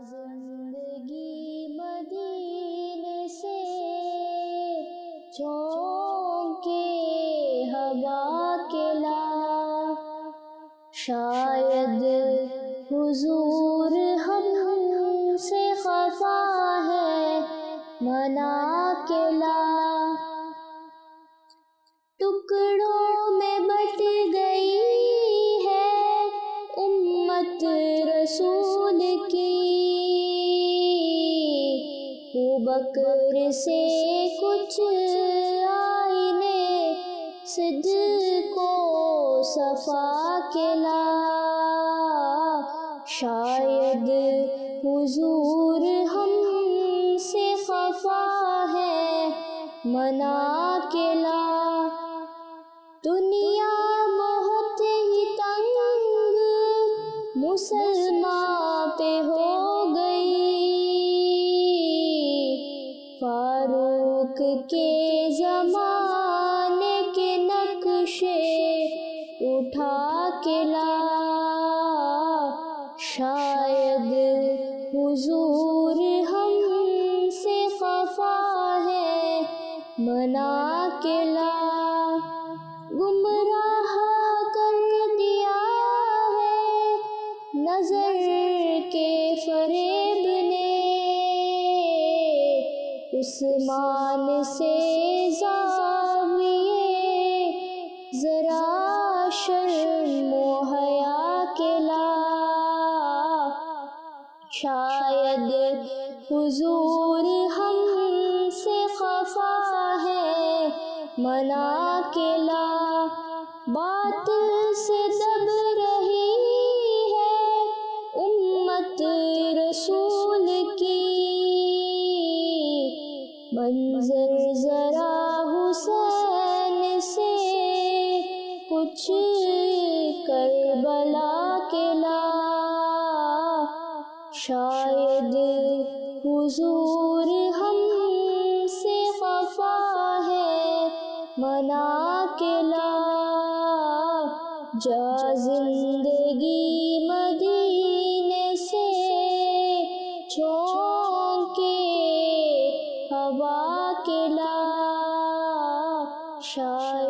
زندگی مدینے سے چونکے ہوا کے لا، شاید حضور ہم سے خفا ہے منا کے لا، ٹکڑوں میں بٹ گئی ہے امت رسول کی، ابوبکر سے کچھ آئینے صدق و صفا کے لا، شاید حضور ہم سے خفا ہے منا کے لا، دنیا بہت ہی تنگ مسلمان پہ ہو گئی، فاروق کے زمانے کے نقشے اٹھا کے لا، شاید حضور ہم سے خفا ہے منا کے لا، گمراہ کر دیا ہے نظر کے فریب نے، عثمان سے زاویے ذرا شرم و حیا کے لا، شاید حضور ہم سے خفا ہے منا کے لا، باطل سے دب رہی ہے امت رسول کی، منظر ذرا حسین سے کچھ کربلا کے لا، شاید حضور ہم سے خفا ہے منا کے لا، جا زندگی مدینے سے چونکے ہوا کے لا، شاید